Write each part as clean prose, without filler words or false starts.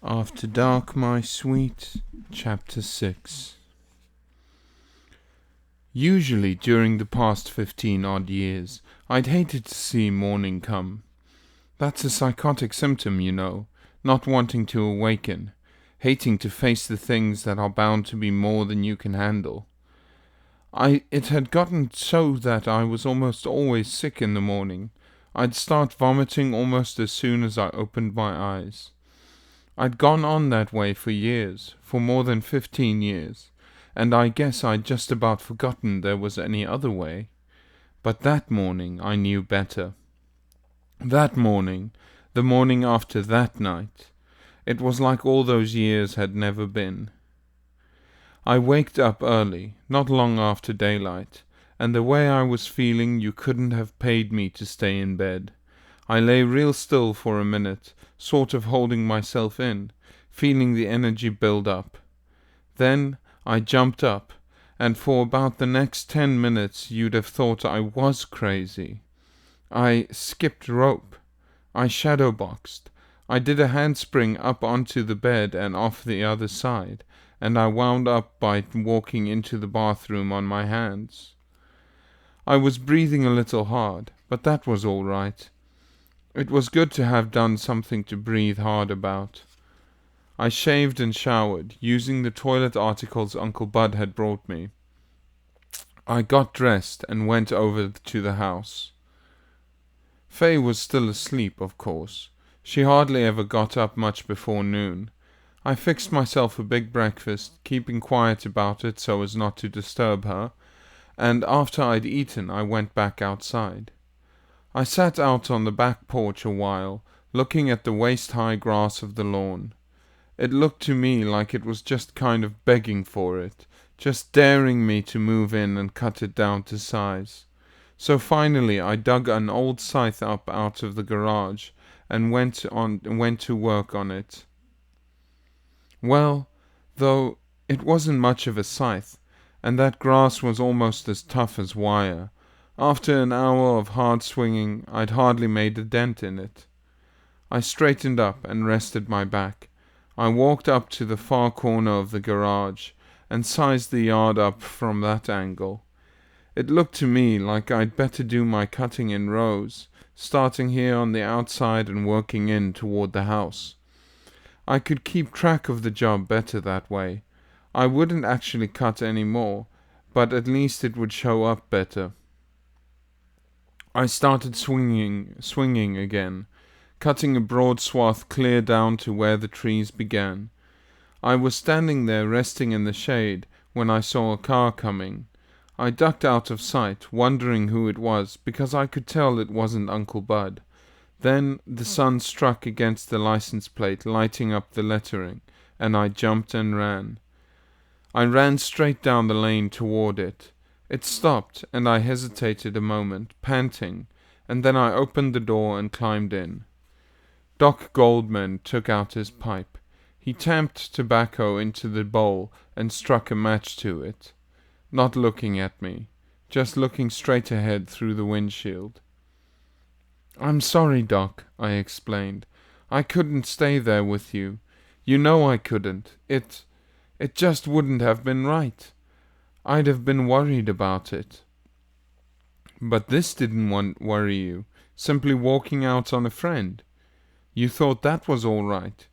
After Dark, My Sweet, Chapter 6. Usually, during the past 15-odd years, I'd hated to see morning come. That's a psychotic symptom, you know, not wanting to awaken, hating to face the things that are bound to be more than you can handle. It had gotten so that I was almost always sick in the morning. I'd start vomiting almost as soon as I opened my eyes. I'd gone on that way for years, for more than 15 years, and I guess I'd just about forgotten there was any other way. But that morning I knew better. That morning, the morning after that night, it was like all those years had never been. I waked up early, not long after daylight, and the way I was feeling you couldn't have paid me to stay in bed. I lay real still for a minute, sort of holding myself in, feeling the energy build up. Then I jumped up, and for about the next 10 minutes you'd have thought I was crazy. I skipped rope. I shadow boxed. I did a handspring up onto the bed and off the other side, and I wound up by walking into the bathroom on my hands. I was breathing a little hard, but that was all right. It was good to have done something to breathe hard about. I shaved and showered, using the toilet articles Uncle Bud had brought me. I got dressed and went over to the house. Faye was still asleep, of course. She hardly ever got up much before noon. I fixed myself a big breakfast, keeping quiet about it so as not to disturb her, and after I'd eaten I went back outside. I sat out on the back porch a while, looking at the waist-high grass of the lawn. It looked to me like it was just kind of begging for it, just daring me to move in and cut it down to size. So finally I dug an old scythe up out of the garage and went to work on it. Well, though, it wasn't much of a scythe, and that grass was almost as tough as wire. After an hour of hard swinging, I'd hardly made a dent in it. I straightened up and rested my back. I walked up to the far corner of the garage and sized the yard up from that angle. It looked to me like I'd better do my cutting in rows, starting here on the outside and working in toward the house. I could keep track of the job better that way. I wouldn't actually cut any more, but at least it would show up better. I started swinging again, cutting a broad swath clear down to where the trees began. I was standing there resting in the shade when I saw a car coming. I ducked out of sight, wondering who it was, because I could tell it wasn't Uncle Bud. Then the sun struck against the license plate, lighting up the lettering, and I jumped and ran. I ran straight down the lane toward it. It stopped, and I hesitated a moment, panting, and then I opened the door and climbed in. Doc Goldman took out his pipe. He tamped tobacco into the bowl and struck a match to it, not looking at me, just looking straight ahead through the windshield. "I'm sorry, Doc," I explained. "I couldn't stay there with you. You know I couldn't. It just wouldn't have been right. I'd have been worried about it." "But this didn't worry you, simply walking out on a friend. You thought that was all right."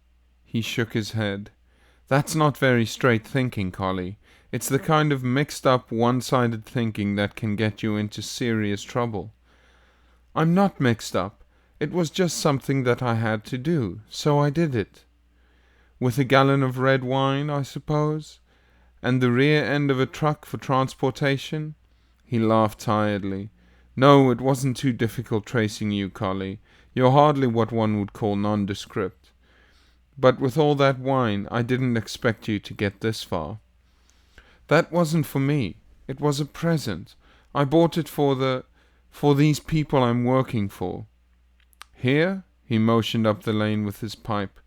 He shook his head. "That's not very straight thinking, Collie. It's the kind of mixed up, one-sided thinking that can get you into serious trouble." "I'm not mixed up. It was just something that I had to do, so I did it." "With a gallon of red wine, I suppose? And the rear end of a truck for transportation?" He laughed tiredly. "No, it wasn't too difficult tracing you, Collie. You're hardly what one would call nondescript. But with all that wine, I didn't expect you to get this far." "That wasn't for me. It was a present. I bought it for these people I'm working for." "Here?" He motioned up the lane with his pipe.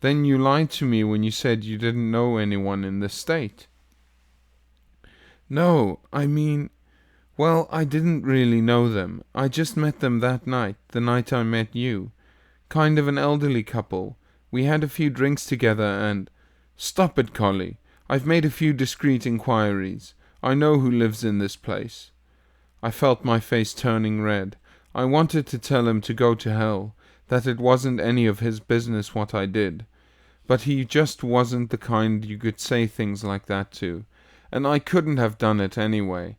"Then you lied to me when you said you didn't know anyone in the state." "No, I mean, well, I didn't really know them. I just met them that night, the night I met you. Kind of an elderly couple. We had a few drinks together and— Stop it, Collie. I've made a few discreet inquiries. I know who lives in this place. I felt my face turning red. I wanted to tell him to go to hell, that it wasn't any of his business what I did. But he just wasn't the kind you could say things like that to, and I couldn't have done it anyway.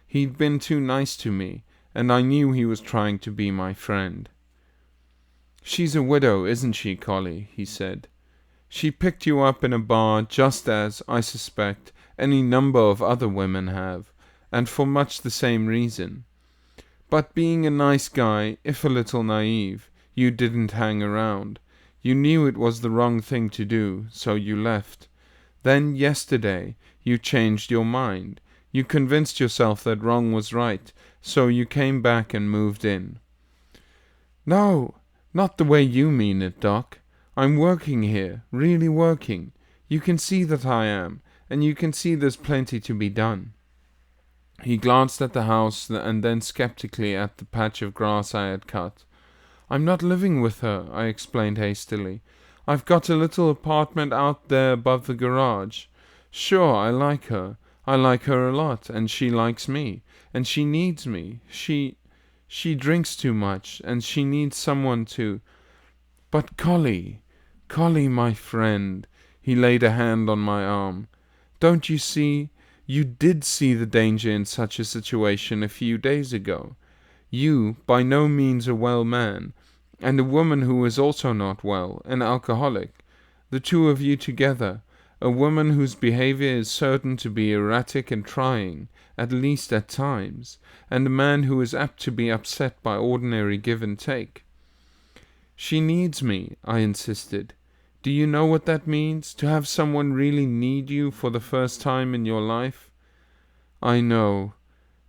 He'd been too nice to me, and I knew he was trying to be my friend. She's a widow, isn't she, Collie? He said. She picked you up in a bar just as, I suspect, any number of other women have, and for much the same reason. But being a nice guy, if a little naive, you didn't hang around. You knew it was the wrong thing to do, so you left. Then yesterday you changed your mind. You convinced yourself that wrong was right, so you came back and moved in. No, not the way you mean it, Doc. I'm working here, really working. You can see that I am, and you can see there's plenty to be done. He glanced at the house and then skeptically at the patch of grass I had cut. I'm not living with her, I explained hastily. I've got a little apartment out there above the garage. Sure, I like her. I like her a lot, and she likes me, and she needs me. She drinks too much, and she needs someone to— But Collie, my friend, he laid a hand on my arm. Don't you see? You did see the danger in such a situation a few days ago. You, by no means a well man, and a woman who is also not well, an alcoholic. The two of you together, a woman whose behavior is certain to be erratic and trying, at least at times, and a man who is apt to be upset by ordinary give and take. She needs me, I insisted. Do you know what that means, to have someone really need you for the first time in your life? I know.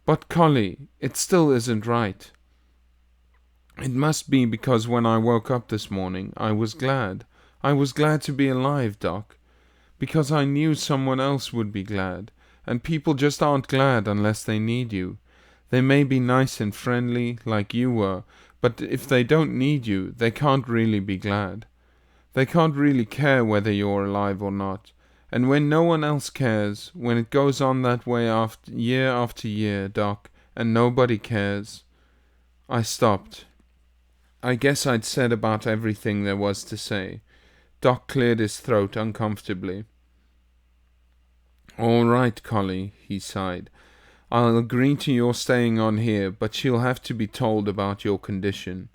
But Collie, it still isn't right. It must be because when I woke up this morning, I was glad. I was glad to be alive, Doc. Because I knew someone else would be glad. And people just aren't glad unless they need you. They may be nice and friendly, like you were, but if they don't need you, they can't really be glad. They can't really care whether you're alive or not. And when no one else cares, when it goes on that way after year, Doc, and nobody cares— I stopped. I guess I'd said about everything there was to say. Doc cleared his throat uncomfortably. All right, Collie, he sighed. I'll agree to your staying on here, but she'll have to be told about your condition.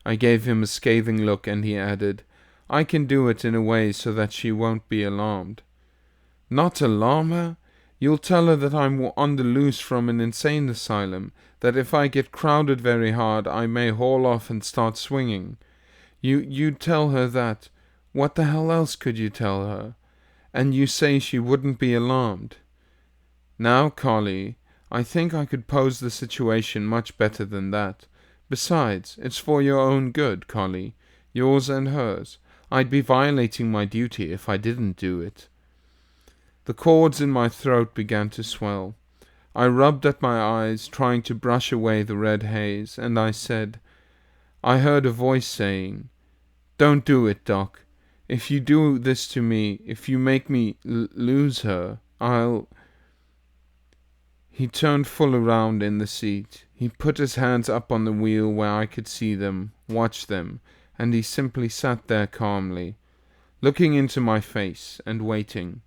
I gave him a scathing look, and he added, I can do it in a way so that she won't be alarmed. Not alarm her? You'll tell her that I'm on the loose from an insane asylum, that if I get crowded very hard I may haul off and start swinging. You'd tell her that. What the hell else could you tell her? And you say she wouldn't be alarmed. Now, Collie, I think I could pose the situation much better than that. Besides, it's for your own good, Collie, yours and hers. I'd be violating my duty if I didn't do it. The cords in my throat began to swell. I rubbed at my eyes, trying to brush away the red haze, and I said— I heard a voice saying, Don't do it, Doc. If you do this to me, if you make me lose her, I'll— He turned full around in the seat. He put his hands up on the wheel where I could see them, watch them, and he simply sat there calmly, looking into my face and waiting.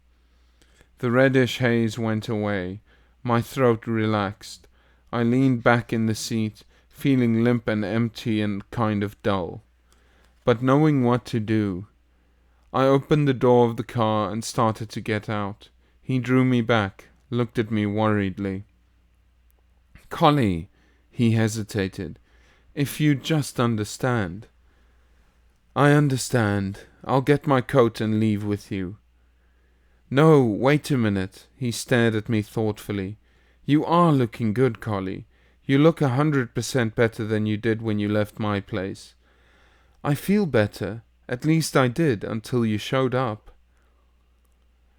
The reddish haze went away. My throat relaxed. I leaned back in the seat, feeling limp and empty and kind of dull, but knowing what to do. I opened the door of the car and started to get out. He drew me back, looked at me worriedly. Collie, he hesitated, if you'd just understand. I understand. I'll get my coat and leave with you. No, wait a minute. He stared at me thoughtfully. You are looking good, Collie. You look 100% better than you did when you left my place. I feel better. At least I did, until you showed up.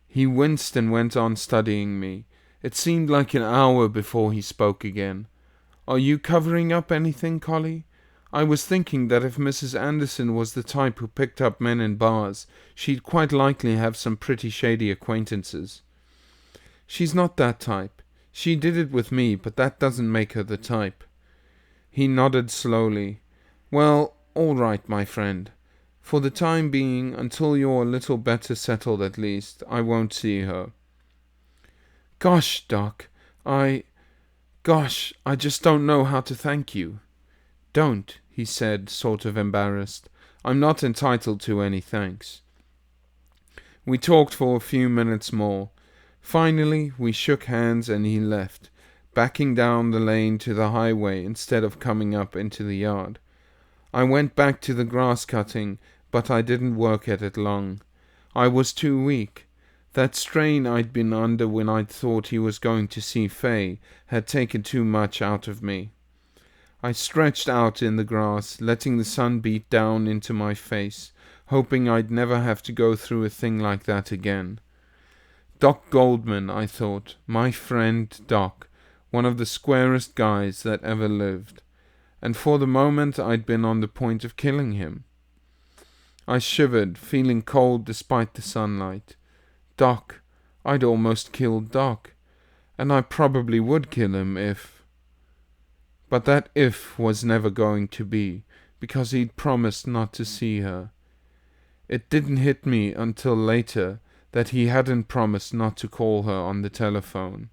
He winced and went on studying me. It seemed like an hour before he spoke again. Are you covering up anything, Collie? I was thinking that if Mrs. Anderson was the type who picked up men in bars, she'd quite likely have some pretty shady acquaintances. She's not that type. She did it with me, but that doesn't make her the type. He nodded slowly. Well, all right, my friend. For the time being, until you're a little better settled at least, I won't see her. Gosh, Doc, I just don't know how to thank you. Don't, he said, sort of embarrassed. I'm not entitled to any thanks. We talked for a few minutes more. Finally, we shook hands and he left, backing down the lane to the highway instead of coming up into the yard. I went back to the grass cutting, but I didn't work at it long. I was too weak. That strain I'd been under when I'd thought he was going to see Faye had taken too much out of me. I stretched out in the grass, letting the sun beat down into my face, hoping I'd never have to go through a thing like that again. Doc Goldman, I thought, my friend Doc, one of the squarest guys that ever lived, and for the moment I'd been on the point of killing him. I shivered, feeling cold despite the sunlight. Doc, I'd almost killed Doc, and I probably would kill him if... But that if was never going to be, because he'd promised not to see her. It didn't hit me until later that he hadn't promised not to call her on the telephone.